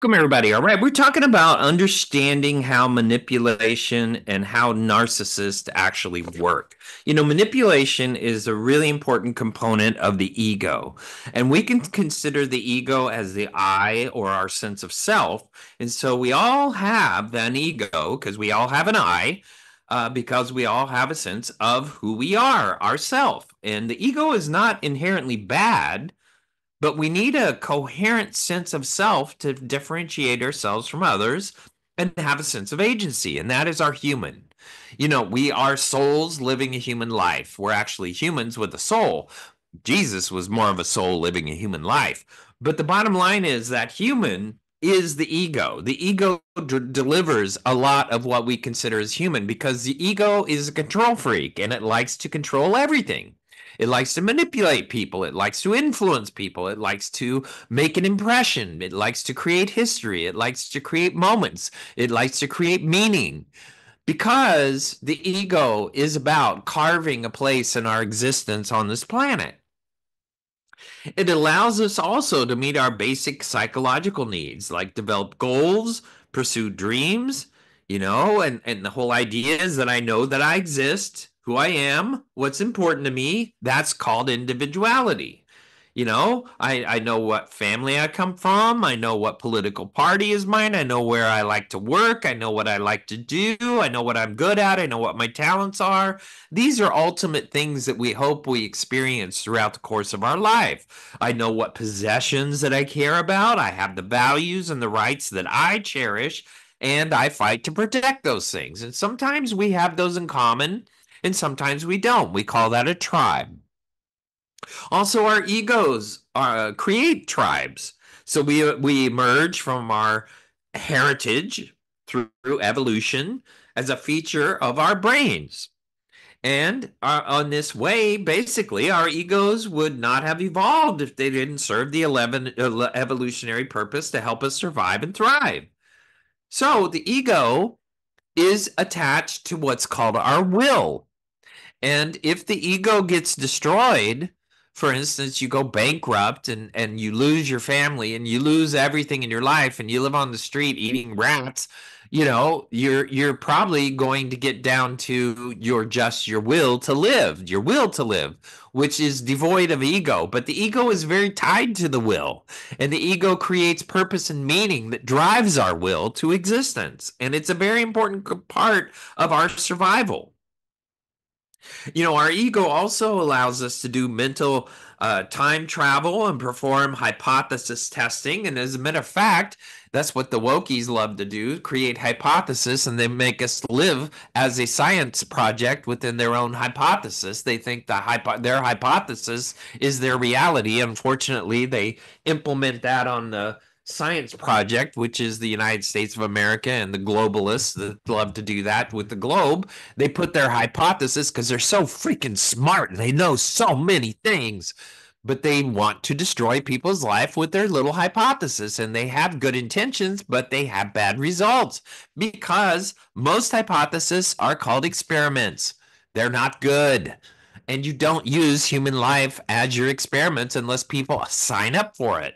Welcome, everybody. All right, we're talking about understanding how manipulation and how narcissists actually work. Manipulation is a really important component of the ego, and we can consider the ego as the I or our sense of self. And so we all have an ego because we all have an I, because we all have a sense of who we are, ourself. And the ego is not inherently bad, but we need a coherent sense of self to differentiate ourselves from others and have a sense of agency. And that is our human. We are souls living a human life. We're actually humans with a soul. Jesus was more of a soul living a human life. But the bottom line is that human is the ego. The ego delivers a lot of what we consider as human because the ego is a control freak and it likes to control everything. It likes to manipulate people. It likes to influence people. It likes to make an impression. It likes to create history. It likes to create moments. It likes to create meaning because the ego is about carving a place in our existence on this planet. It allows us also to meet our basic psychological needs, like develop goals, pursue dreams, and the whole idea is that I know that I exist, who I am, what's important to me. That's called individuality. I know what family I come from. I know what political party is mine. I know where I like to work. I know what I like to do. I know what I'm good at. I know what my talents are. These are ultimate things that we hope we experience throughout the course of our life. I know what possessions that I care about. I have the values and the rights that I cherish, and I fight to protect those things. And sometimes we have those in common, and sometimes we don't. We call that a tribe. Also, our egos create tribes. So we emerge from our heritage through evolution as a feature of our brains. And on this way, basically, our egos would not have evolved if they didn't serve the evolutionary purpose to help us survive and thrive. So the ego is attached to what's called our will. And if the ego gets destroyed, for instance, you go bankrupt and you lose your family and you lose everything in your life and you live on the street eating rats, you're probably going to get down to your will to live, which is devoid of ego. But the ego is very tied to the will, and the ego creates purpose and meaning that drives our will to existence. And it's a very important part of our survival. Our ego also allows us to do mental time travel and perform hypothesis testing. And as a matter of fact, that's what the wokies love to do, create hypothesis, and they make us live as a science project within their own hypothesis. They think their hypothesis is their reality. Unfortunately, they implement that on the science project, which is the United States of America and the globalists that love to do that with the globe. They put their hypothesis because they're so freaking smart and they know so many things, but they want to destroy people's life with their little hypothesis. And they have good intentions, but they have bad results because most hypotheses are called experiments. They're not good. And you don't use human life as your experiments unless people sign up for it.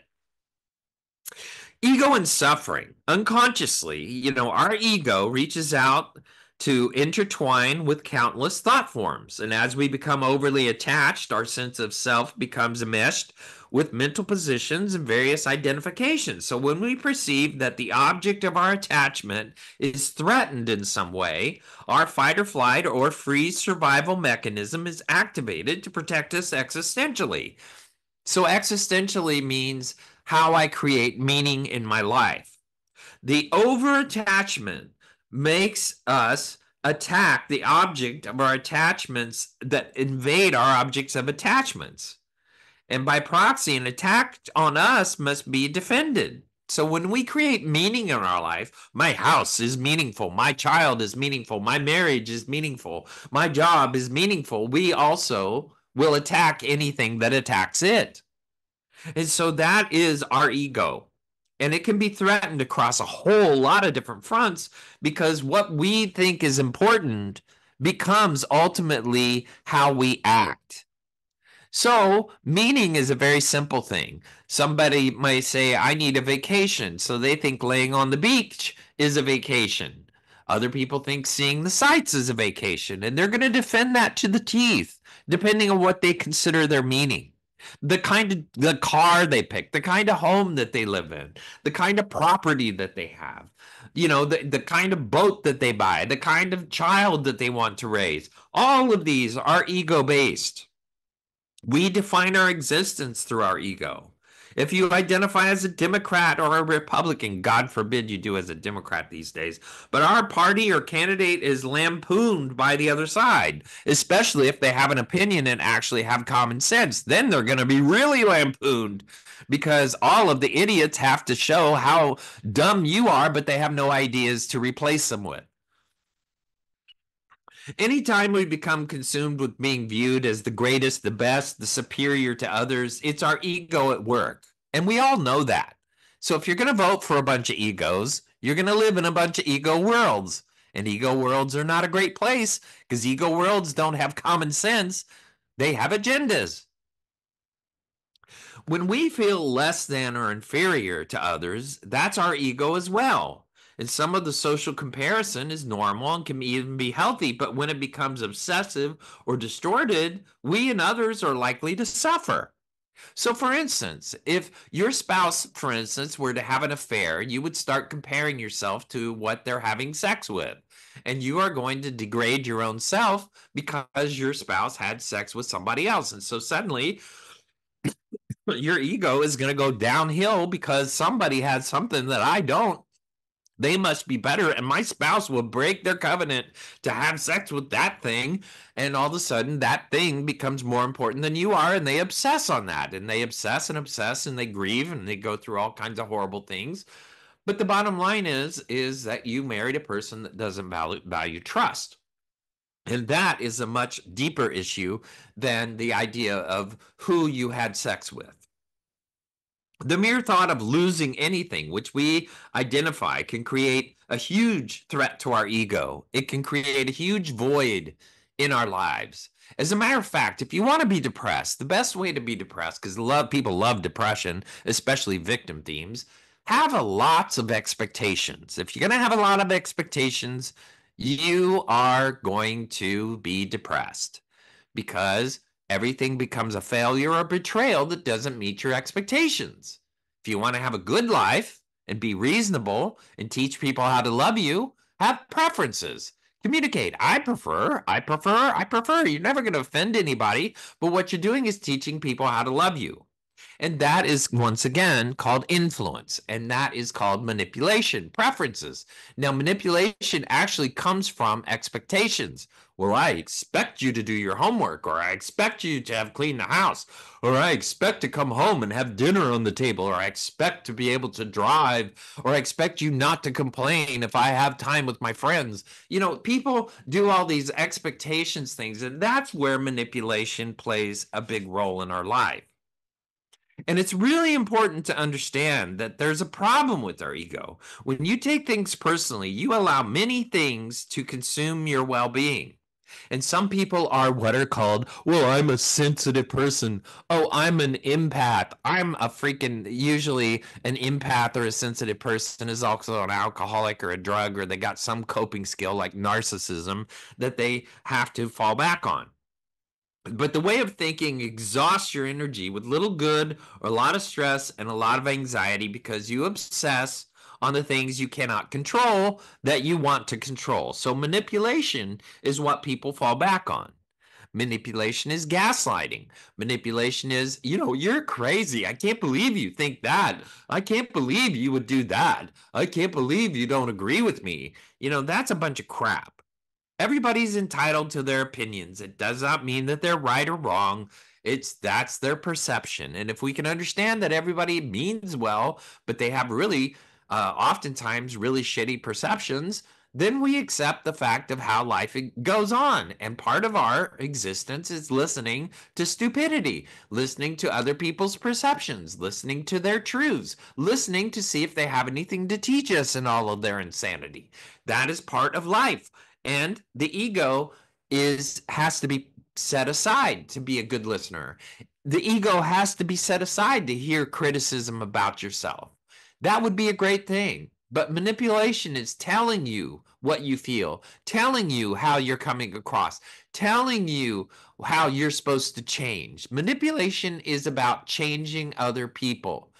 Ego and suffering. Unconsciously, our ego reaches out to intertwine with countless thought forms. And as we become overly attached, our sense of self becomes enmeshed with mental positions and various identifications. So when we perceive that the object of our attachment is threatened in some way, our fight or flight or freeze survival mechanism is activated to protect us existentially. So existentially means how I create meaning in my life. The over attachment makes us attack the object of our attachments that invade our objects of attachments. And by proxy, an attack on us must be defended. So when we create meaning in our life, my house is meaningful, my child is meaningful, my marriage is meaningful, my job is meaningful, we also will attack anything that attacks it. And so that is our ego. And it can be threatened across a whole lot of different fronts because what we think is important becomes ultimately how we act. So, meaning is a very simple thing. Somebody might say, I need a vacation. So they think laying on the beach is a vacation. Other people think seeing the sights is a vacation, and they're going to defend that to the teeth, depending on what they consider their meaning. The car they pick, the kind of home that they live in, the kind of property that they have, the kind of boat that they buy, the kind of child that they want to raise. All of these are ego based. We define our existence through our ego. If you identify as a Democrat or a Republican, God forbid you do as a Democrat these days, but our party or candidate is lampooned by the other side, especially if they have an opinion and actually have common sense. Then they're going to be really lampooned because all of the idiots have to show how dumb you are, but they have no ideas to replace them with. Anytime we become consumed with being viewed as the greatest, the best, the superior to others, it's our ego at work. And we all know that. So if you're going to vote for a bunch of egos, you're going to live in a bunch of ego worlds. And ego worlds are not a great place because ego worlds don't have common sense. They have agendas. When we feel less than or inferior to others, that's our ego as well. And some of the social comparison is normal and can even be healthy, but when it becomes obsessive or distorted, we and others are likely to suffer. So, for instance, if your spouse, for instance, were to have an affair, you would start comparing yourself to what they're having sex with. And you are going to degrade your own self because your spouse had sex with somebody else. And so suddenly your ego is going to go downhill because somebody had something that I don't. They must be better, and my spouse will break their covenant to have sex with that thing, and all of a sudden that thing becomes more important than you are, and they obsess on that, and they obsess and they grieve and they go through all kinds of horrible things. But the bottom line is that you married a person that doesn't value trust. And that is a much deeper issue than the idea of who you had sex with. The mere thought of losing anything, which we identify, can create a huge threat to our ego. It can create a huge void in our lives. As a matter of fact, if you want to be depressed, the best way to be depressed, because people love depression, especially victim themes, have a lots of expectations. If you're going to have a lot of expectations, you are going to be depressed because everything becomes a failure or betrayal that doesn't meet your expectations. If you want to have a good life and be reasonable and teach people how to love you, have preferences. Communicate. I prefer, I prefer, I prefer. You're never going to offend anybody, but what you're doing is teaching people how to love you. And that is, once again, called influence. And that is called manipulation, preferences. Now, manipulation actually comes from expectations. Well, I expect you to do your homework, or I expect you to have cleaned the house, or I expect to come home and have dinner on the table, or I expect to be able to drive, or I expect you not to complain if I have time with my friends. People do all these expectations things, and that's where manipulation plays a big role in our life. And it's really important to understand that there's a problem with our ego. When you take things personally, you allow many things to consume your well being. And some people are what are called, well, I'm a sensitive person. Oh, I'm an empath. Usually an empath or a sensitive person is also an alcoholic or a drug, or they got some coping skill like narcissism that they have to fall back on. But the way of thinking exhausts your energy with little good or a lot of stress and a lot of anxiety because you obsess on the things you cannot control that you want to control. So manipulation is what people fall back on. Manipulation is gaslighting. Manipulation is, you're crazy. I can't believe you think that. I can't believe you would do that. I can't believe you don't agree with me. That's a bunch of crap. Everybody's entitled to their opinions. It does not mean that they're right or wrong. That's their perception. And if we can understand that everybody means well, but they have really, oftentimes, really shitty perceptions, then we accept the fact of how life goes on. And part of our existence is listening to stupidity, listening to other people's perceptions, listening to their truths, listening to see if they have anything to teach us in all of their insanity. That is part of life. And the ego has to be set aside to be a good listener. The ego has to be set aside to hear criticism about yourself. That would be a great thing. But manipulation is telling you what you feel, telling you how you're coming across, telling you how you're supposed to change. Manipulation is about changing other people.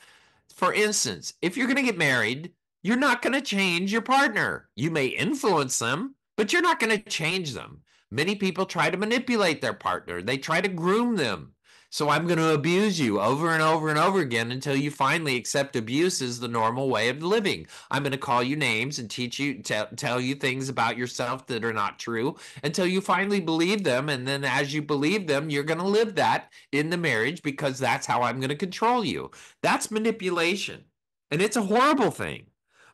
For instance, if you're going to get married, you're not going to change your partner. You may influence them, but you're not going to change them. Many people try to manipulate their partner, they try to groom them. So I'm going to abuse you over and over and over again until you finally accept abuse as the normal way of living. I'm going to call you names and teach you, tell you things about yourself that are not true until you finally believe them. And then as you believe them, you're going to live that in the marriage because that's how I'm going to control you. That's manipulation. And it's a horrible thing.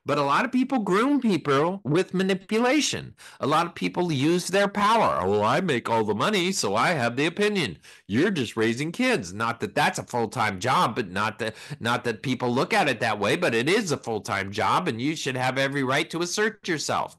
But a lot of people groom people with manipulation. A lot of people use their power. Oh, well, I make all the money, so I have the opinion. You're just raising kids. Not that that's a full-time job, but not that people look at it that way, but it is a full-time job, and you should have every right to assert yourself.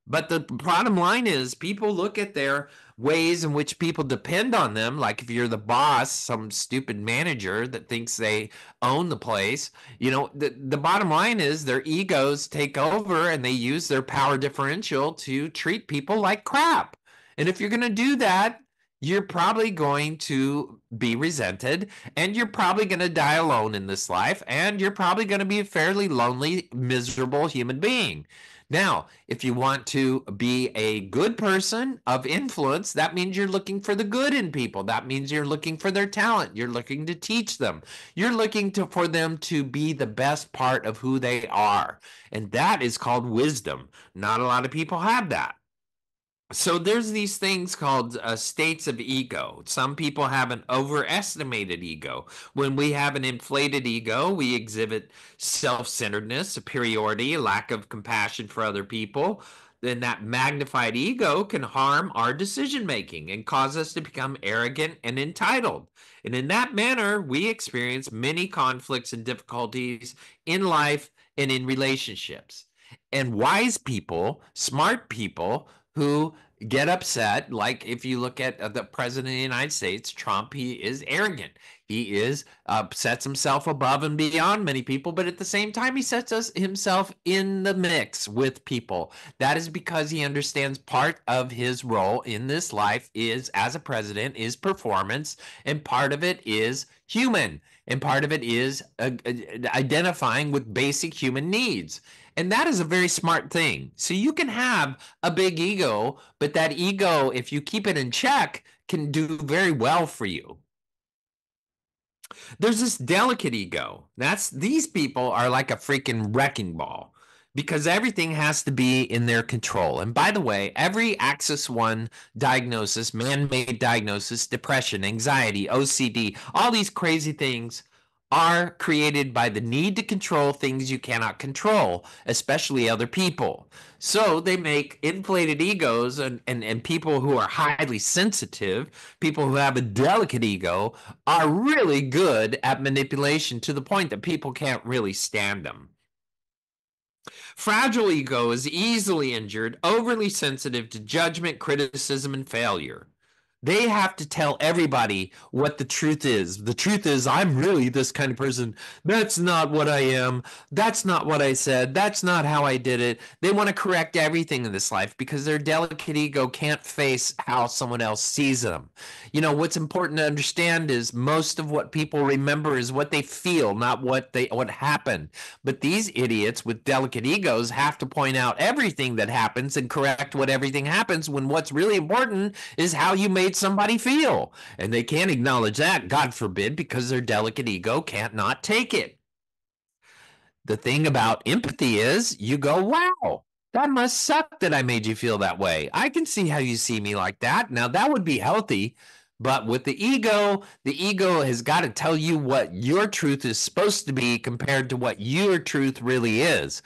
But the bottom line is people look at their ways in which people depend on them. Like if you're the boss, some stupid manager that thinks they own the place, the bottom line is their egos take over and they use their power differential to treat people like crap. And if you're going to do that, you're probably going to be resented and you're probably going to die alone in this life and you're probably going to be a fairly lonely, miserable human being. Now, if you want to be a good person of influence, that means you're looking for the good in people. That means you're looking for their talent. You're looking to teach them. You're looking for them to be the best part of who they are. And that is called wisdom. Not a lot of people have that. So there's these things called states of ego. Some people have an overestimated ego. When we have an inflated ego, we exhibit self-centeredness, superiority, lack of compassion for other people. Then that magnified ego can harm our decision making and cause us to become arrogant and entitled. And in that manner, we experience many conflicts and difficulties in life and in relationships. And wise people, smart people, who get upset. Like if you look at the president of the United States, Trump, he is arrogant. He is sets himself above and beyond many people, but at the same time, he sets himself in the mix with people. That is because he understands part of his role in this life is as a president is performance, and part of it is human, and part of it is identifying with basic human needs. And that is a very smart thing. So you can have a big ego, but that ego, if you keep it in check, can do very well for you. There's this delicate ego. These people are like a freaking wrecking ball because everything has to be in their control. And by the way, every Axis 1 diagnosis, man-made diagnosis, depression, anxiety, OCD, all these crazy things are created by the need to control things you cannot control, especially other people. So they make inflated egos and people who are highly sensitive, people who have a delicate ego, are really good at manipulation to the point that people can't really stand them. Fragile ego is easily injured, overly sensitive to judgment, criticism, and failure. They have to tell everybody what the truth is. The truth is, I'm really this kind of person. That's not what I am. That's not what I said. That's not how I did it. They want to correct everything in this life because their delicate ego can't face how someone else sees them. What's important to understand is most of what people remember is what they feel, not what happened. But these idiots with delicate egos have to point out everything that happens and correct what everything happens when what's really important is how you made somebody feel. And they can't acknowledge that, God forbid, because their delicate ego can't not take it. The thing about empathy is you go, wow, that must suck that I made you feel that way. I can see how you see me like that. Now, that would be healthy. But with the ego has got to tell you what your truth is supposed to be compared to what your truth really is.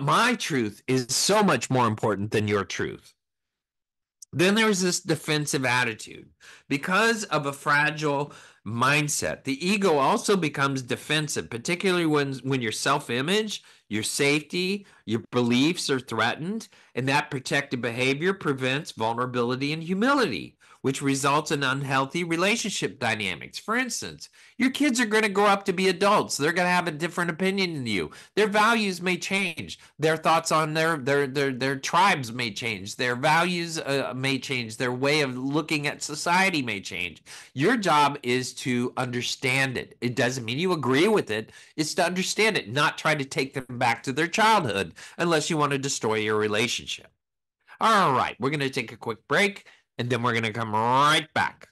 My truth is so much more important than your truth. Then there's this defensive attitude. Because of a fragile mindset, the ego also becomes defensive, particularly when your self-image, your safety, your beliefs are threatened, and that protective behavior prevents vulnerability and humility. which results in unhealthy relationship dynamics. For instance, your kids are going to grow up to be adults. They're going to have a different opinion than you. Their values may change. Their thoughts on their tribes may change. Their values may change. Their way of looking at society may change. Your job is to understand it. It doesn't mean you agree with it. It's to understand it, not try to take them back to their childhood unless you want to destroy your relationship. All right, we're going to take a quick break and then we're going to come right back.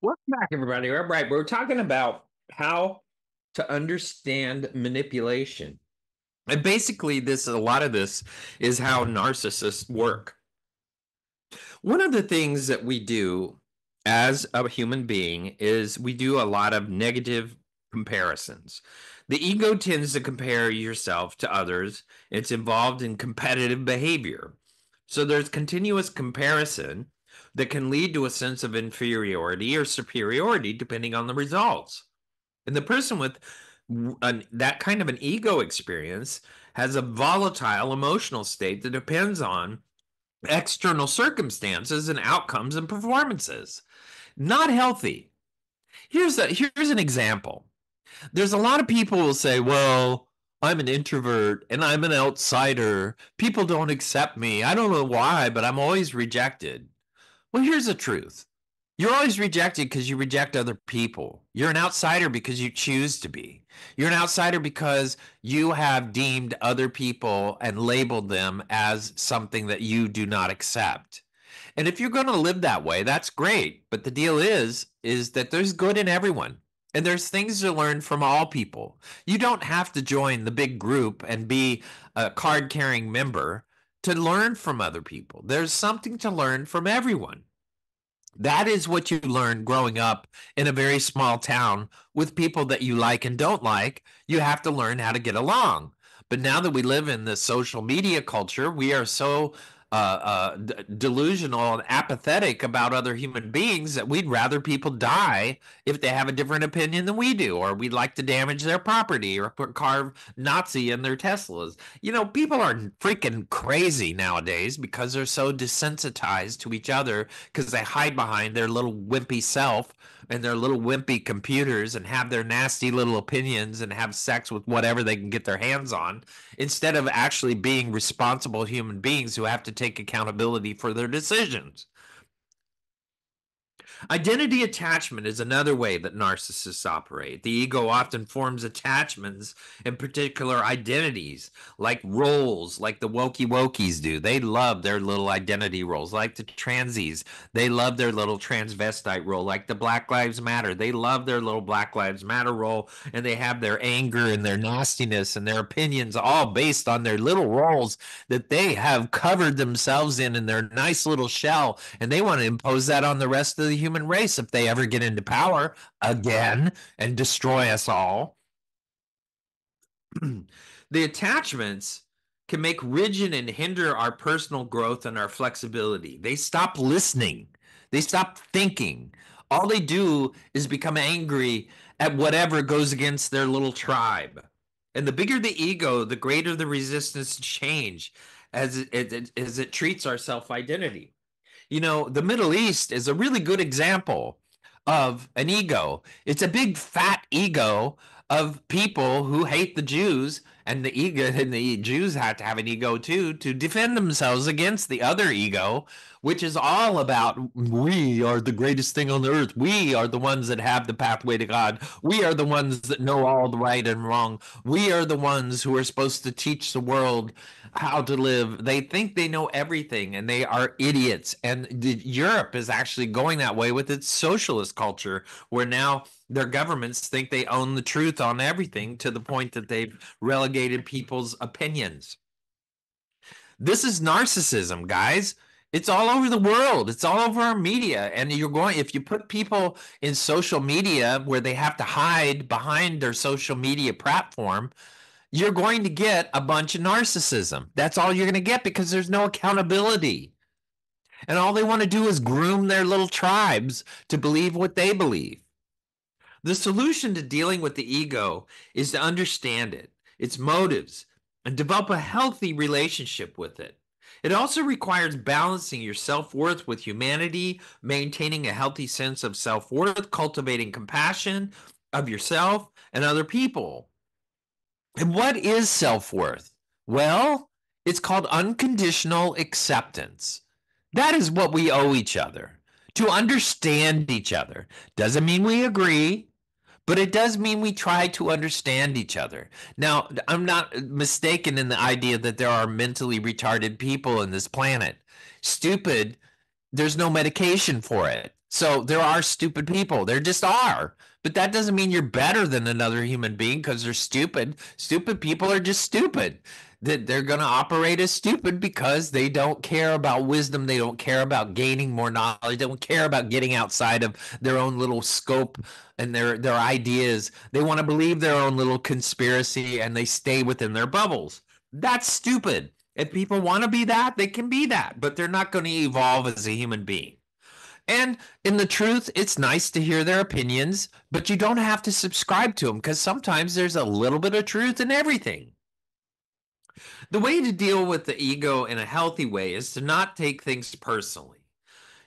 Welcome back, everybody. All right, we're talking about how to understand manipulation. And basically, a lot of this is how narcissists work. One of the things that we do as a human being is we do a lot of negative comparisons. The ego tends to compare yourself to others. It's involved in competitive behavior. So there's continuous comparison that can lead to a sense of inferiority or superiority depending on the results. And the person with that kind of an ego experience has a volatile emotional state that depends on external circumstances and outcomes and performances. Not healthy. Here's an example. There's a lot of people who will say, "Well, I'm an introvert and I'm an outsider. People don't accept me. I don't know why, but I'm always rejected." Well, here's the truth. You're always rejected because you reject other people. You're an outsider because you choose to be. You're an outsider because you have deemed other people and labeled them as something that you do not accept. And if you're going to live that way, that's great. But the deal is that there's good in everyone. And there's things to learn from all people. You don't have to join the big group and be a card carrying member to learn from other people. There's something to learn from everyone. That is what you learn growing up in a very small town with people that you like and don't like. You have to learn how to get along. But now that we live in the social media culture, we are so delusional and apathetic about other human beings that we'd rather people die if they have a different opinion than we do, or we'd like to damage their property or carve Nazi in their Teslas. You know, people are freaking crazy nowadays because they're so desensitized to each other because they hide behind their little wimpy self and their little wimpy computers and have their nasty little opinions and have sex with whatever they can get their hands on instead of actually being responsible human beings who have to take accountability for their decisions. Identity attachment is another way that narcissists operate. The ego often forms attachments in particular identities, like roles, like the wokey wokies do. They love their little identity roles, like the transies. They love their little transvestite role, like the Black Lives Matter. They love their little Black Lives Matter role, and they have their anger and their nastiness and their opinions all based on their little roles that they have covered themselves in their nice little shell, and they want to impose that on the rest of the human race if they ever get into power again and destroy us all. The attachments can make rigid and hinder our personal growth and our flexibility. They stop listening, they stop thinking. All they do is become angry at whatever goes against their little tribe. And the bigger the ego, the greater the resistance to change as it treats our self identity. You know, the Middle East is a really good example of an ego. It's a big fat ego of people who hate the Jews, and the ego and the Jews have to have an ego too to defend themselves against the other ego, which is all about we are the greatest thing on the earth. We are the ones that have the pathway to God. We are the ones that know all the right and wrong. We are the ones who are supposed to teach the world how to live. They think they know everything and they are idiots. And Europe is actually going that way with its socialist culture, where now their governments think they own the truth on everything to the point that they've relegated people's opinions. This is narcissism, guys. It's all over the world. It's all over our media. And you're going, if you put people in social media where they have to hide behind their social media platform, you're going to get a bunch of narcissism. That's all you're going to get because there's no accountability. And all they want to do is groom their little tribes to believe what they believe. The solution to dealing with the ego is to understand it, its motives, and develop a healthy relationship with it. It also requires balancing your self worth with humanity, maintaining a healthy sense of self worth, cultivating compassion of yourself and other people. And what is self worth? Well, it's called unconditional acceptance. That is what we owe each other, to understand each other. Doesn't mean we agree, but it does mean we try to understand each other. Now, I'm not mistaken in the idea that there are mentally retarded people in this planet. Stupid, there's no medication for it. So there are stupid people. There just are. But that doesn't mean you're better than another human being because they're stupid. Stupid people are just stupid. That they're going to operate as stupid because they don't care about wisdom. They don't care about gaining more knowledge. They don't care about getting outside of their own little scope and their ideas. They want to believe their own little conspiracy and they stay within their bubbles. That's stupid. If people want to be that, they can be that, but they're not going to evolve as a human being. And in the truth, it's nice to hear their opinions, but you don't have to subscribe to them because sometimes there's a little bit of truth in everything. The way to deal with the ego in a healthy way is to not take things personally.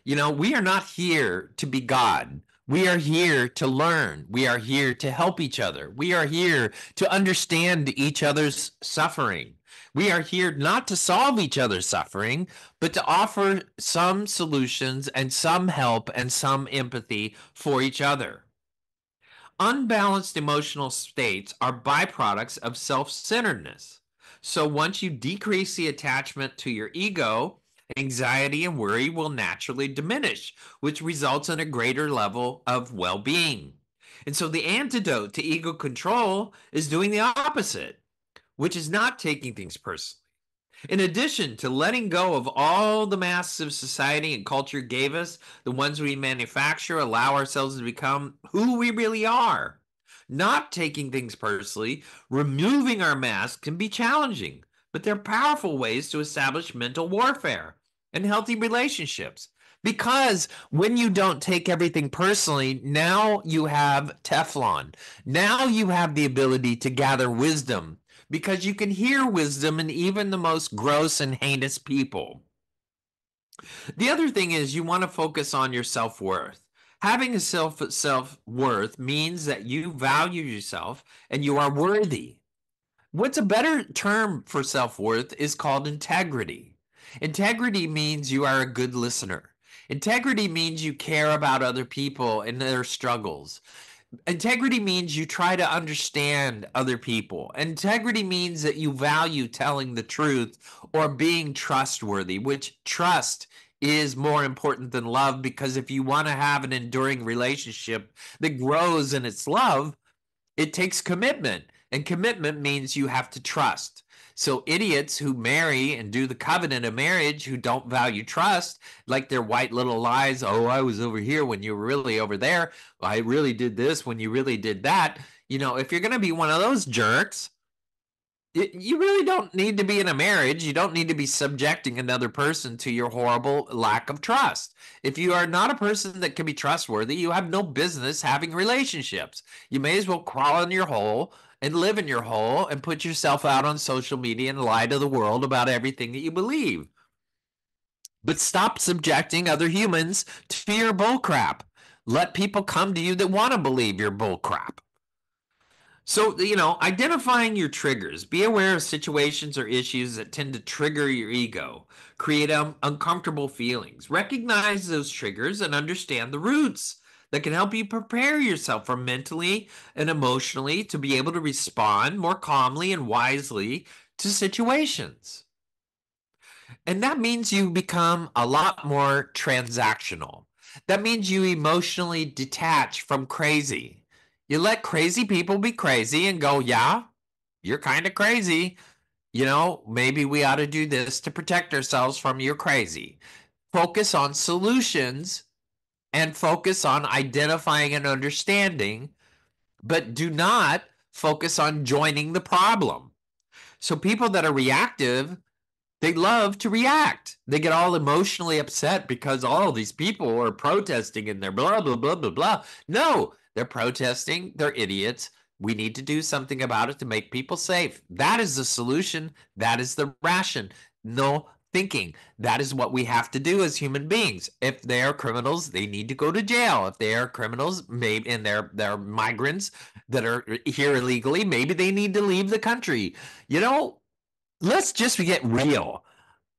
You know, we are not here to be God. We are here to learn. We are here to help each other. We are here to understand each other's suffering. We are here not to solve each other's suffering, but to offer some solutions and some help and some empathy for each other. Unbalanced emotional states are byproducts of self centeredness. So once you decrease the attachment to your ego, anxiety and worry will naturally diminish, which results in a greater level of well being. And so the antidote to ego control is doing the opposite, which is not taking things personally. In addition to letting go of all the masks of society and culture gave us, the ones we manufacture, allow ourselves to become who we really are. Not taking things personally, removing our masks can be challenging, but they're powerful ways to establish mental warfare and healthy relationships. Because when you don't take everything personally, now you have Teflon. Now you have the ability to gather wisdom because you can hear wisdom in even the most gross and heinous people. The other thing is you want to focus on your self-worth. Having a self-worth means that you value yourself and you are worthy. What's a better term for self-worth is called integrity. Integrity means you are a good listener. Integrity means you care about other people and their struggles. Integrity means you try to understand other people. Integrity means that you value telling the truth or being trustworthy, which trust is more important than love, because if you want to have an enduring relationship that grows in its love, it takes commitment, and commitment means you have to trust. So idiots who marry and do the covenant of marriage who don't value trust, like their white little lies, oh, I was over here when you were really over there. I really did this when you really did that. If you're going to be one of those jerks, you really don't need to be in a marriage. You don't need to be subjecting another person to your horrible lack of trust. If you are not a person that can be trustworthy, you have no business having relationships. You may as well crawl in your hole and live in your hole and put yourself out on social media and lie to the world about everything that you believe. But stop subjecting other humans to your bullcrap. Let people come to you that want to believe your bullcrap. So, identifying your triggers. Be aware of situations or issues that tend to trigger your ego, create uncomfortable feelings. Recognize those triggers and understand the roots that can help you prepare yourself for mentally and emotionally to be able to respond more calmly and wisely to situations. And that means you become a lot more transactional. That means you emotionally detach from crazy. You let crazy people be crazy and go, yeah, you're kind of crazy. Maybe we ought to do this to protect ourselves from your crazy. Focus on solutions and focus on identifying and understanding, but do not focus on joining the problem. So people that are reactive, they love to react. They get all emotionally upset because all these people are protesting and they're blah, blah, blah, blah, blah. No, they're protesting. They're idiots. We need to do something about it to make people safe. That is the solution. That is the ration. No thinking. That is what we have to do as human beings. If they are criminals, they need to go to jail. If they are criminals, maybe and they're migrants that are here illegally, maybe they need to leave the country. Let's just get real.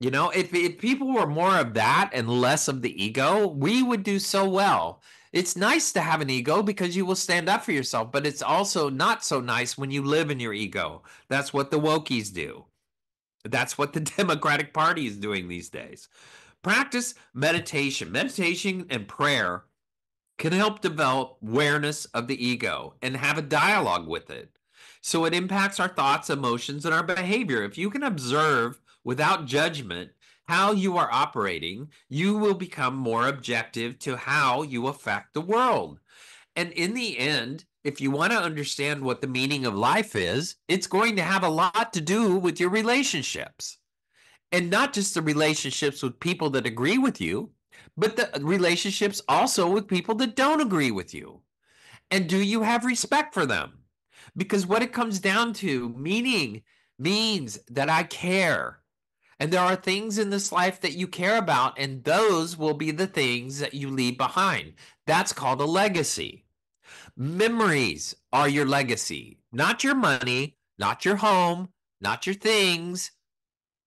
If people were more of that and less of the ego, we would do so well. It's nice to have an ego because you will stand up for yourself, but it's also not so nice when you live in your ego. That's what the wokies do. That's what the Democratic Party is doing these days. Practice meditation. Meditation and prayer can help develop awareness of the ego and have a dialogue with it. So it impacts our thoughts, emotions, and our behavior. If you can observe without judgment how you are operating, you will become more objective to how you affect the world. And in the end, if you want to understand what the meaning of life is, it's going to have a lot to do with your relationships. And not just the relationships with people that agree with you, but the relationships also with people that don't agree with you. And do you have respect for them? Because what it comes down to, meaning means that I care. And there are things in this life that you care about, and those will be the things that you leave behind. That's called a legacy. Memories are your legacy, not your money, not your home, not your things.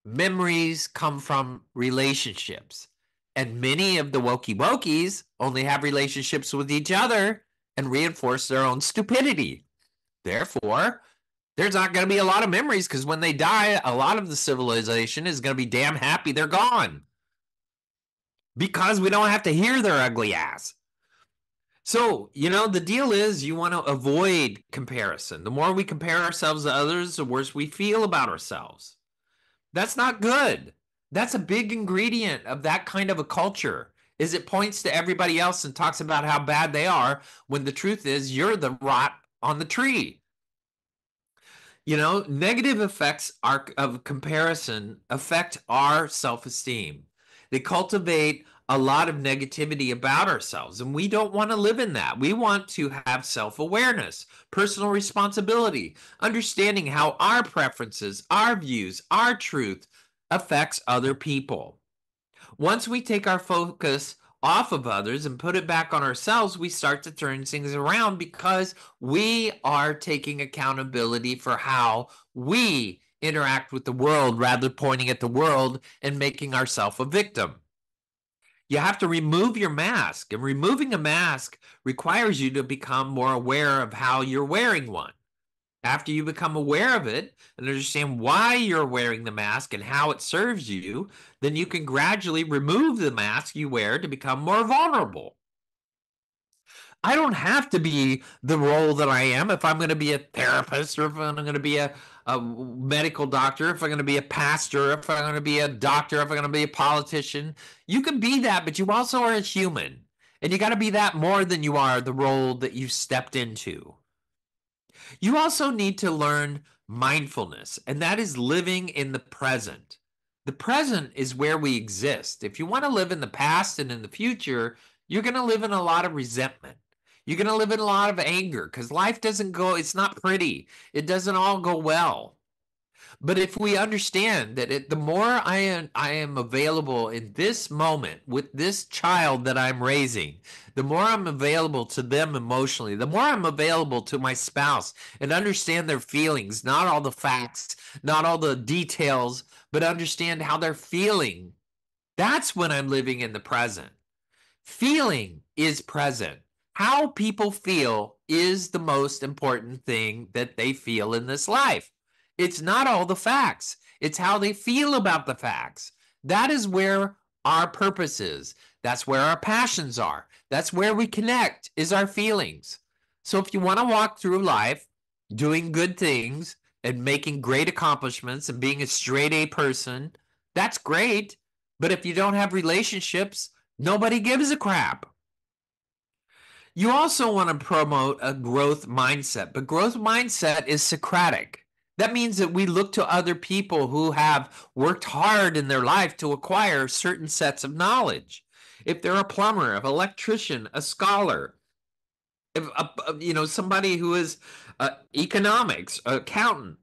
Memories come from relationships. And many of the wokey wokies only have relationships with each other and reinforce their own stupidity. Therefore, there's not going to be a lot of memories because when they die, a lot of the civilization is going to be damn happy they're gone because we don't have to hear their ugly ass. So, the deal is you want to avoid comparison. The more we compare ourselves to others, the worse we feel about ourselves. That's not good. That's a big ingredient of that kind of a culture. Is it points to everybody else and talks about how bad they are when the truth is you're the rot on the tree. Negative effects of comparison affect our self-esteem. They cultivate a lot of negativity about ourselves, and we don't want to live in that. We want to have self-awareness, personal responsibility, understanding how our preferences, our views, our truth affects other people. Once we take our focus off of others and put it back on ourselves, we start to turn things around because we are taking accountability for how we interact with the world rather than pointing at the world and making ourselves a victim. You have to remove your mask, and removing a mask requires you to become more aware of how you're wearing one. After you become aware of it and understand why you're wearing the mask and how it serves you, then you can gradually remove the mask you wear to become more vulnerable. I don't have to be the role that I am if I'm going to be a therapist or if I'm going to be a medical doctor, if I'm going to be a pastor, if I'm going to be a doctor, if I'm going to be a politician. You can be that, but you also are a human. And you got to be that more than you are the role that you stepped into. You also need to learn mindfulness, and that is living in the present. The present is where we exist. If you want to live in the past and in the future, you're going to live in a lot of resentment. You're going to live in a lot of anger because life doesn't go, it's not pretty. It doesn't all go well. But if we understand that the more I am available in this moment with this child that I'm raising, the more I'm available to them emotionally, the more I'm available to my spouse and understand their feelings, not all the facts, not all the details, but understand how they're feeling. That's when I'm living in the present. Feeling is present. How people feel is the most important thing that they feel in this life. It's not all the facts, it's how they feel about the facts. That is where our purpose is. That's where our passions are. That's where we connect, is our feelings. So if you want to walk through life doing good things and making great accomplishments and being a straight A person, that's great. But if you don't have relationships, nobody gives a crap. You also want to promote a growth mindset, but growth mindset is Socratic. That means that we look to other people who have worked hard in their life to acquire certain sets of knowledge. If they're a plumber, an electrician, a scholar, if somebody who is economics, accountant,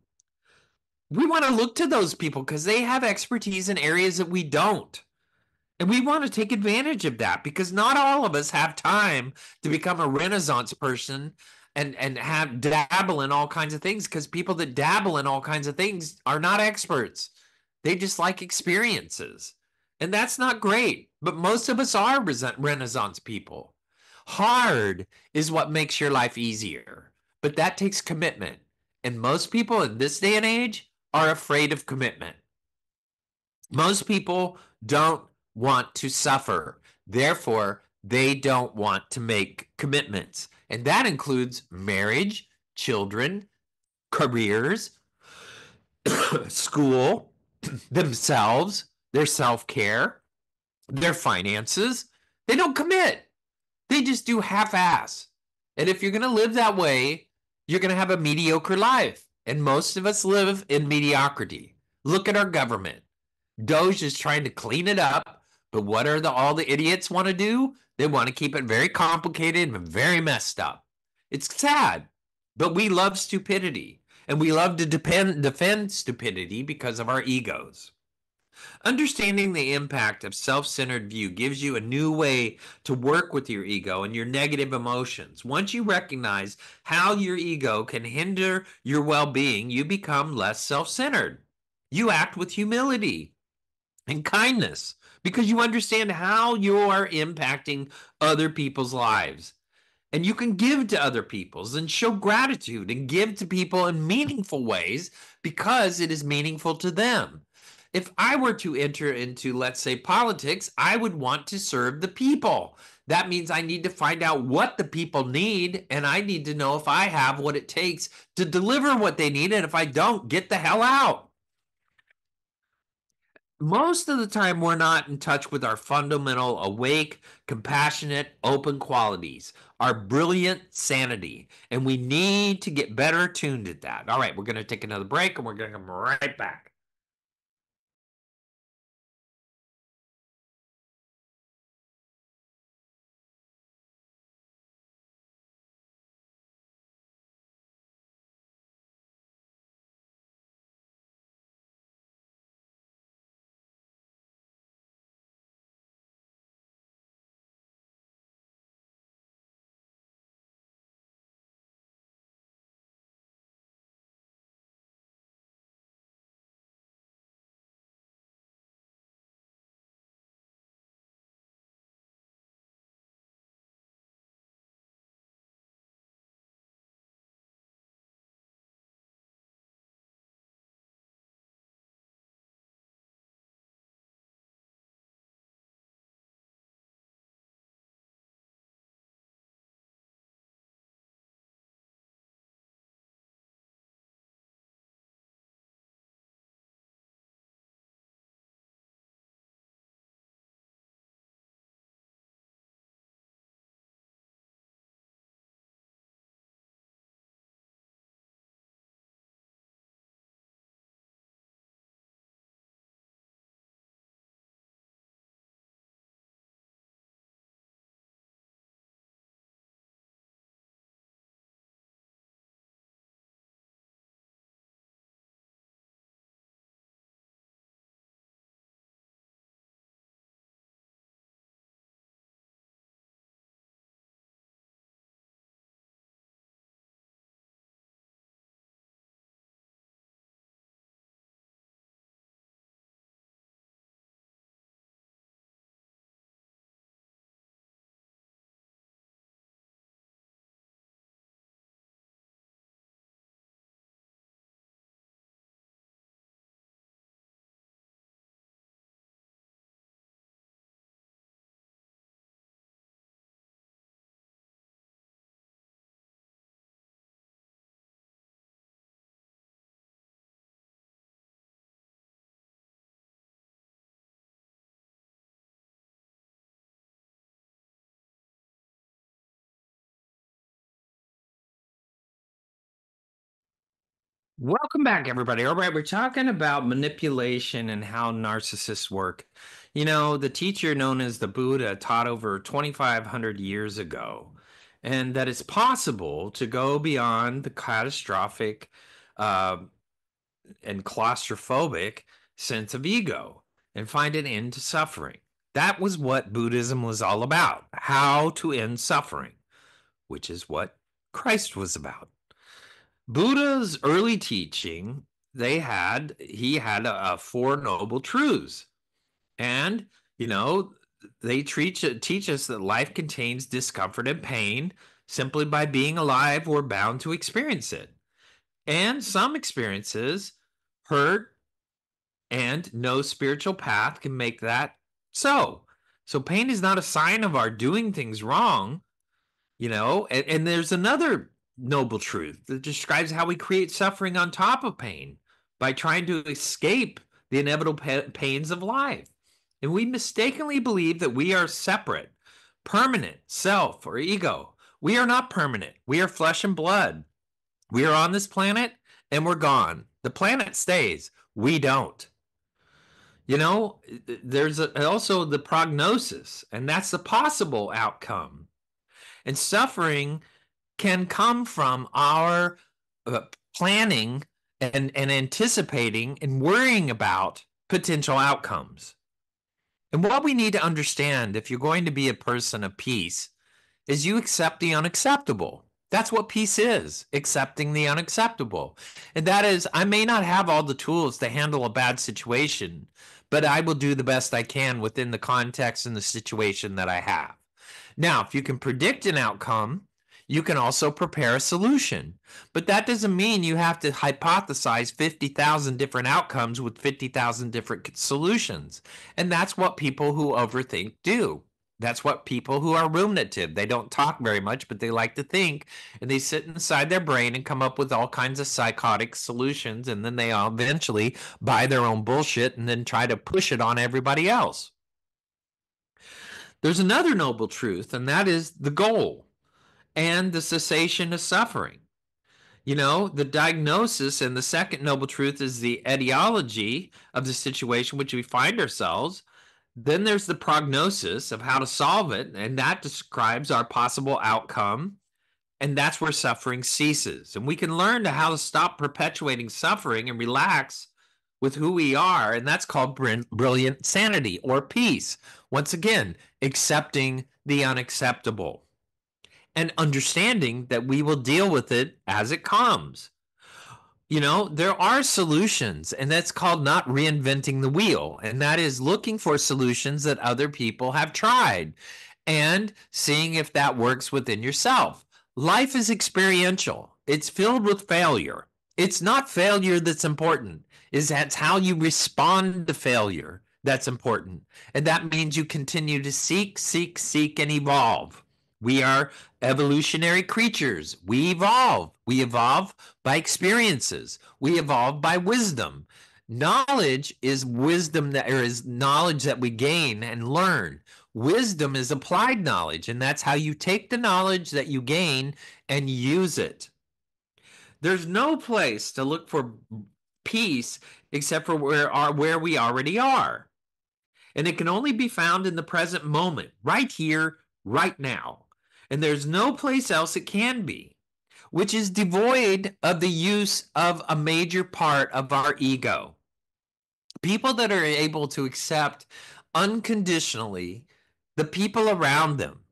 we want to look to those people because they have expertise in areas that we don't. And we want to take advantage of that because not all of us have time to become a Renaissance person and have dabble in all kinds of things because people that dabble in all kinds of things are not experts. They just like experiences. And that's not great. But most of us are Renaissance people. Hard is what makes your life easier, but that takes commitment. And most people in this day and age are afraid of commitment. Most people don't want to suffer. Therefore, they don't want to make commitments. And that includes marriage, children, careers, school, themselves, their self care, their finances. They don't commit, they just do half ass. And if you're going to live that way, you're going to have a mediocre life. And most of us live in mediocrity. Look at our government. Doge is trying to clean it up, but what are all the idiots want to do? They want to keep it very complicated and very messed up. It's sad, but we love stupidity, and we love to defend stupidity because of our egos. Understanding the impact of self-centered view gives you a new way to work with your ego and your negative emotions. Once you recognize how your ego can hinder your well-being, you become less self-centered. You act with humility and kindness because you understand how you are impacting other people's lives. And you can give to other people's and show gratitude and give to people in meaningful ways because it is meaningful to them. If I were to enter into, let's say, politics, I would want to serve the people. That means I need to find out what the people need, and I need to know if I have what it takes to deliver what they need. And if I don't, get the hell out. Most of the time, we're not in touch with our fundamental, awake, compassionate, open qualities, our brilliant sanity. And we need to get better tuned at that. All right, we're going to take another break and we're going to come right back. Welcome back, everybody. All right, we're talking about manipulation and how narcissists work. The teacher known as the Buddha taught over 2,500 years ago, and that it's possible to go beyond the catastrophic uh, and claustrophobic sense of ego and find an end to suffering. That was what Buddhism was all about, how to end suffering, which is what Christ was about. Buddha's early teaching, he had a four noble truths. And, you know, they teach us that life contains discomfort and pain. Simply by being alive, we're bound to experience it. And some experiences hurt, and no spiritual path can make that so. So pain is not a sign of our doing things wrong, and there's another noble truth that describes how we create suffering on top of pain by trying to escape the inevitable pains of life. And we mistakenly believe that we are separate, permanent self or ego. We are not permanent. We are flesh and blood. We are on this planet and we're gone. The planet stays. We don't. There's also the prognosis, and that's the possible outcome. And suffering can come from our planning and anticipating and worrying about potential outcomes. And what we need to understand if you're going to be a person of peace is you accept the unacceptable. That's what peace is, accepting the unacceptable. And that is, I may not have all the tools to handle a bad situation, but I will do the best I can within the context and the situation that I have. Now, if you can predict an outcome, you can also prepare a solution. But that doesn't mean you have to hypothesize 50,000 different outcomes with 50,000 different solutions. And that's what people who overthink do. That's what people who are ruminative, they don't talk very much, but they like to think, and they sit inside their brain and come up with all kinds of psychotic solutions, and then they all eventually buy their own bullshit and then try to push it on everybody else. There's another noble truth, and that is the goal and the cessation of suffering. You know, the diagnosis and the second noble truth is the etiology of the situation which we find ourselves. Then there's the prognosis of how to solve it, and that describes our possible outcome. And that's where suffering ceases. And we can learn to how to stop perpetuating suffering and relax with who we are. And that's called brilliant sanity or peace. Once again, accepting the unacceptable and understanding that we will deal with it as it comes. You know, there are solutions, and that's called not reinventing the wheel. And that is looking for solutions that other people have tried and seeing if that works within yourself. Life is experiential, it's filled with failure. It's not failure that's important, is that's how you respond to failure that's important. And that means you continue to seek, seek, seek, and evolve. We are evolutionary creatures. We evolve. We evolve by experiences. We evolve by wisdom. Knowledge is wisdom that or is knowledge that we gain and learn. Wisdom is applied knowledge, and that's how you take the knowledge that you gain and use it. There's no place to look for peace except for where we already are. And it can only be found in the present moment, right here, right now. And there's no place else it can be, which is devoid of the use of a major part of our ego. People that are able to accept unconditionally the people around them,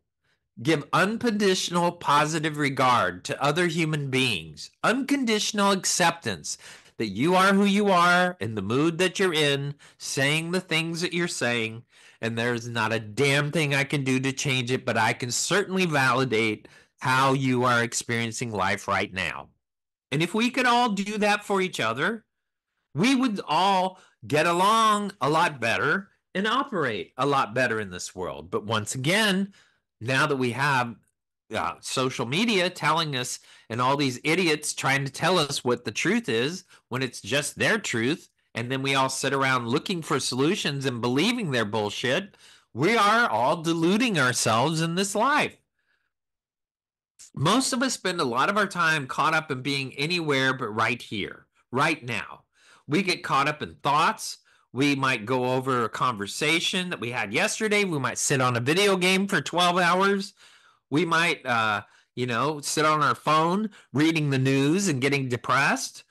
give unconditional positive regard to other human beings, unconditional acceptance that you are who you are in the mood that you're in, saying the things that you're saying, and there's not a damn thing I can do to change it, but I can certainly validate how you are experiencing life right now. And if we could all do that for each other, we would all get along a lot better and operate a lot better in this world. But once again, now that we have social media telling us and all these idiots trying to tell us what the truth is when it's just their truth, and then we all sit around looking for solutions and believing their bullshit, we are all deluding ourselves in this life. Most of us spend a lot of our time caught up in being anywhere but right here, right now. We get caught up in thoughts. We might go over a conversation that we had yesterday. We might sit on a video game for 12 hours. We might, sit on our phone reading the news and getting depressed.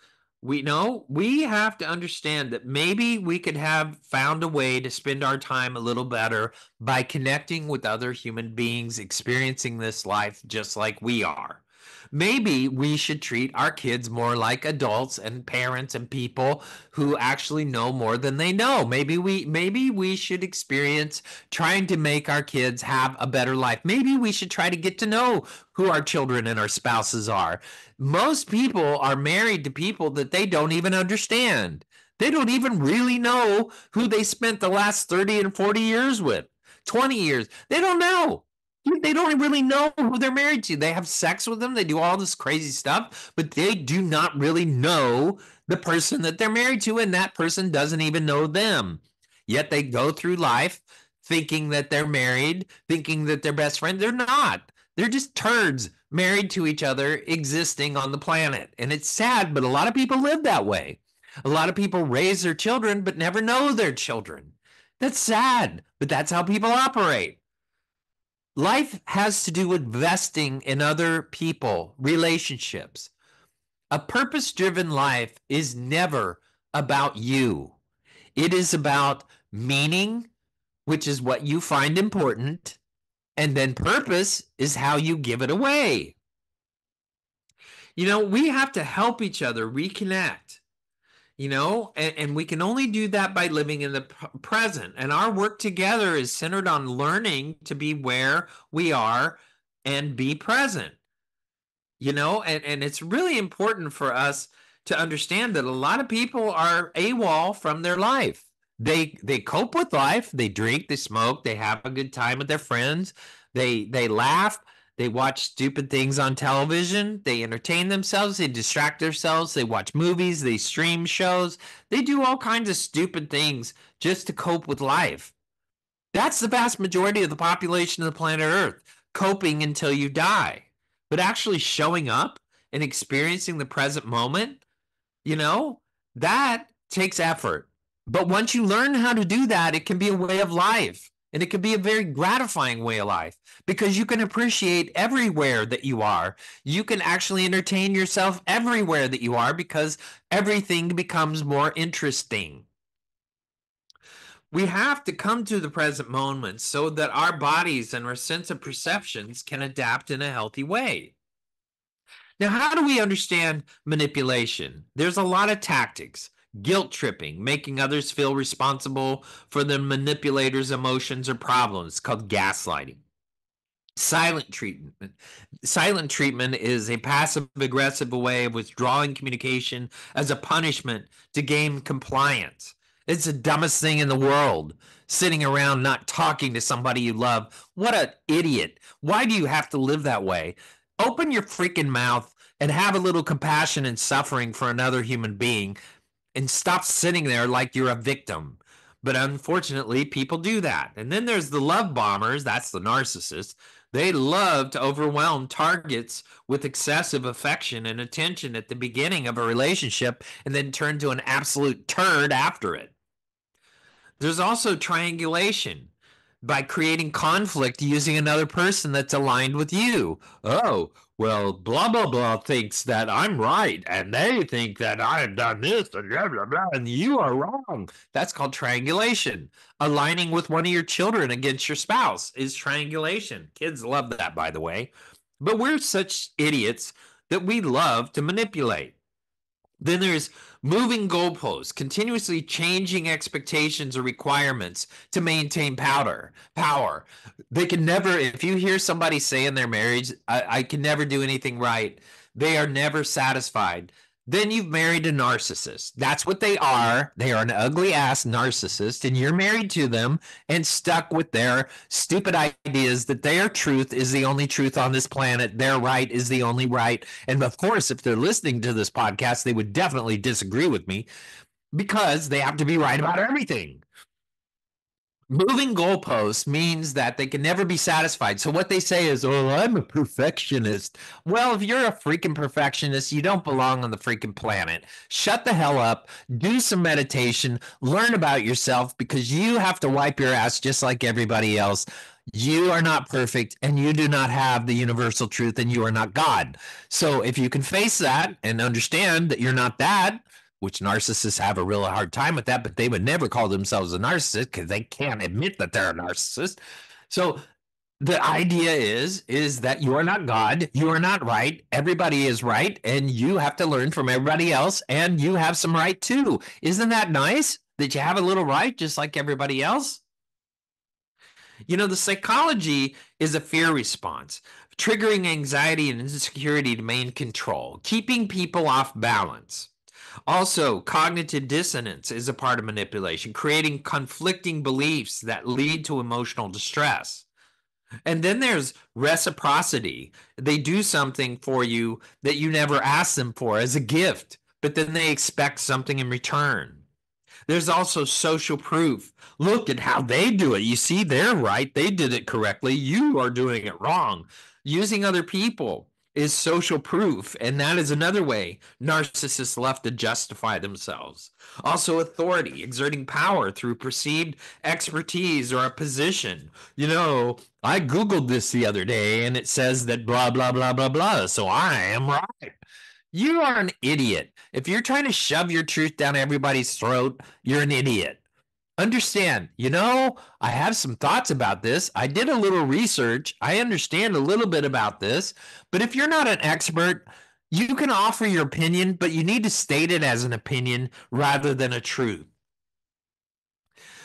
We have to understand that maybe we could have found a way to spend our time a little better by connecting with other human beings experiencing this life just like we are. Maybe we should treat our kids more like adults and parents and people who actually know more than they know. Maybe we should experience trying to make our kids have a better life. Maybe we should try to get to know who our children and our spouses are. Most people are married to people that they don't even understand. They don't even really know who they spent the last 30 and 40 years with, 20 years. They don't know. They don't really know who they're married to. They have sex with them. They do all this crazy stuff, but they do not really know the person that they're married to, and that person doesn't even know them. Yet they go through life thinking that they're married, thinking that they're best friends. They're not. They're just turds married to each other existing on the planet. And it's sad, but a lot of people live that way. A lot of people raise their children but never know their children. That's sad, but that's how people operate. Life has to do with investing in other people, relationships. A purpose-driven life is never about you. It is about meaning, which is what you find important, and then purpose is how you give it away. We have to help each other reconnect, and we can only do that by living in the present. And our work together is centered on learning to be where we are and be present. And it's really important for us to understand that a lot of people are AWOL from their life. They cope with life. They drink, they smoke, they have a good time with their friends. They laugh, they watch stupid things on television, they entertain themselves, they distract themselves, they watch movies, they stream shows, they do all kinds of stupid things just to cope with life. That's the vast majority of the population of the planet Earth, coping until you die. But actually showing up and experiencing the present moment, you know, that takes effort. But once you learn how to do that, it can be a way of life. And it can be a very gratifying way of life because you can appreciate everywhere that you are. You can actually entertain yourself everywhere that you are because everything becomes more interesting. We have to come to the present moment so that our bodies and our sense of perceptions can adapt in a healthy way. Now, how do we understand manipulation? There's a lot of tactics. Guilt tripping, making others feel responsible for the manipulator's emotions or problems, called gaslighting. Silent treatment. Silent treatment is a passive aggressive way of withdrawing communication as a punishment to gain compliance. It's the dumbest thing in the world. Sitting around not talking to somebody you love. What an idiot. Why do you have to live that way? Open your freaking mouth and have a little compassion and suffering for another human being and stop sitting there like you're a victim. But unfortunately, people do that. And then there's the love bombers. That's the narcissists. They love to overwhelm targets with excessive affection and attention at the beginning of a relationship and then turn to an absolute turd after it. There's also triangulation by creating conflict using another person that's aligned with you. Oh, well, blah, blah, blah thinks that I'm right, and they think that I've done this, and blah, blah, blah, and you are wrong. That's called triangulation. Aligning with one of your children against your spouse is triangulation. Kids love that, by the way. But we're such idiots that we love to manipulate. Then there's moving goalposts, continuously changing expectations or requirements to maintain power. They can never, if you hear somebody say in their marriage, I can never do anything right, they are never satisfied. Then you've married a narcissist. That's what they are. They are an ugly ass narcissist, and you're married to them and stuck with their stupid ideas that their truth is the only truth on this planet. Their right is the only right. And of course, if they're listening to this podcast, they would definitely disagree with me because they have to be right about everything. Moving goalposts means that they can never be satisfied. So what they say is, oh, I'm a perfectionist. Well, if you're a freaking perfectionist, you don't belong on the freaking planet. Shut the hell up. Do some meditation. Learn about yourself because you have to wipe your ass just like everybody else. You are not perfect and you do not have the universal truth and you are not God. So if you can face that and understand that you're not that, which narcissists have a real hard time with that, but they would never call themselves a narcissist because they can't admit that they're a narcissist. So the idea is that you are not God, you are not right, everybody is right, and you have to learn from everybody else, and you have some right too. Isn't that nice that you have a little right just like everybody else? The psychology is a fear response, triggering anxiety and insecurity to maintain control, keeping people off balance. Also, cognitive dissonance is a part of manipulation, creating conflicting beliefs that lead to emotional distress. And then there's reciprocity. They do something for you that you never asked them for as a gift, but then they expect something in return. There's also social proof. Look at how they do it. You see, they're right. They did it correctly. You are doing it wrong. Using other people is social proof, and that is another way narcissists love to justify themselves. Also, authority, exerting power through perceived expertise or a position. I Googled this the other day, and it says that blah, blah, blah, blah, blah, so I am right. You are an idiot. If you're trying to shove your truth down everybody's throat, you're an idiot. Understand, I have some thoughts about this. I did a little research. I understand a little bit about this. But if you're not an expert, you can offer your opinion, but you need to state it as an opinion rather than a truth.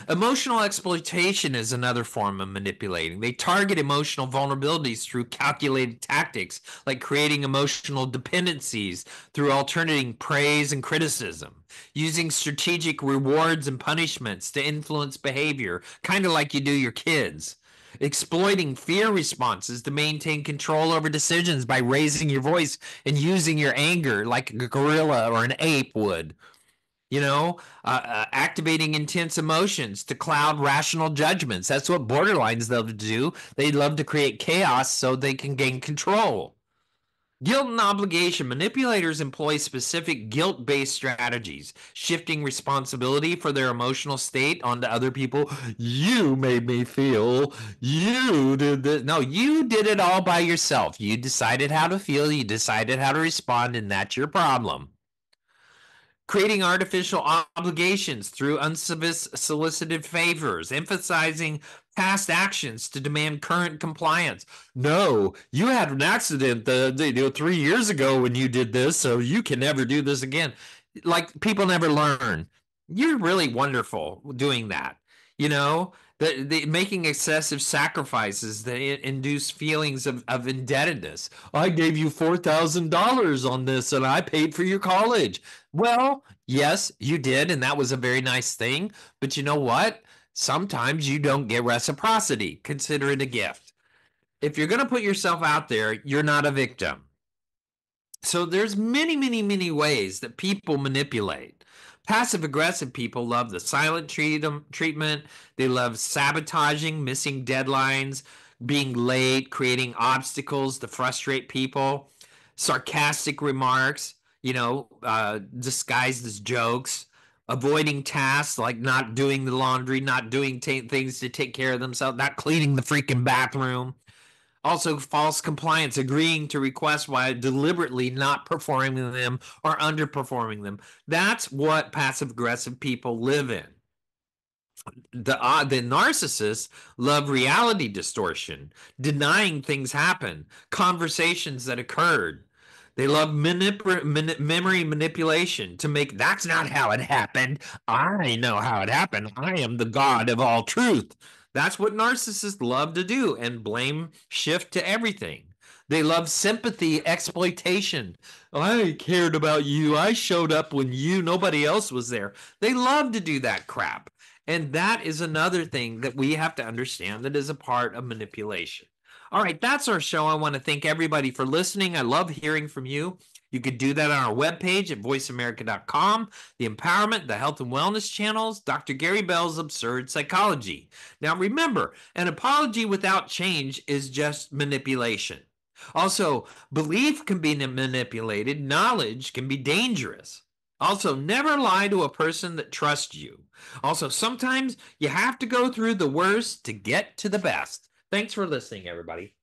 Emotional exploitation is another form of manipulating. They target emotional vulnerabilities through calculated tactics, like creating emotional dependencies through alternating praise and criticism, using strategic rewards and punishments to influence behavior, kind of like you do your kids. Exploiting fear responses to maintain control over decisions by raising your voice and using your anger like a gorilla or an ape would. Activating intense emotions to cloud rational judgments. That's what borderlines love to do. They love to create chaos so they can gain control. Guilt and obligation. Manipulators employ specific guilt based strategies, shifting responsibility for their emotional state onto other people. You made me feel. You did this. No, you did it all by yourself. You decided how to feel, you decided how to respond, and that's your problem. Creating artificial obligations through unsolicited favors, emphasizing past actions to demand current compliance. No, you had an accident 3 years ago when you did this, so you can never do this again. Like people never learn. You're really wonderful doing that. You know, making excessive sacrifices that induce feelings of indebtedness. I gave you $4,000 on this and I paid for your college. Well, yes, you did, and that was a very nice thing. But you know what? Sometimes you don't get reciprocity. Consider it a gift. If you're going to put yourself out there, you're not a victim. So there's many, many, many ways that people manipulate. Passive aggressive people love the silent treatment. They love sabotaging, missing deadlines, being late, creating obstacles to frustrate people, sarcastic remarks, disguised as jokes, avoiding tasks like not doing the laundry, not doing things to take care of themselves, not cleaning the freaking bathroom. Also, false compliance, agreeing to requests while deliberately not performing them or underperforming them. That's what passive aggressive people live in. The narcissists love reality distortion, denying things happen, conversations that occurred. They love memory manipulation to make that's not how it happened. I know how it happened. I am the God of all truth. That's what narcissists love to do and blame shift to everything. They love sympathy exploitation. I cared about you. I showed up when nobody else was there. They love to do that crap. And that is another thing that we have to understand that is a part of manipulation. All right, that's our show. I want to thank everybody for listening. I love hearing from you. You could do that on our webpage at voiceamerica.com, the empowerment, the health and wellness channels, Dr. Gary Bell's Absurd Psychology. Now, remember, an apology without change is just manipulation. Also, belief can be manipulated, knowledge can be dangerous. Also, never lie to a person that trusts you. Also, sometimes you have to go through the worst to get to the best. Thanks for listening, everybody.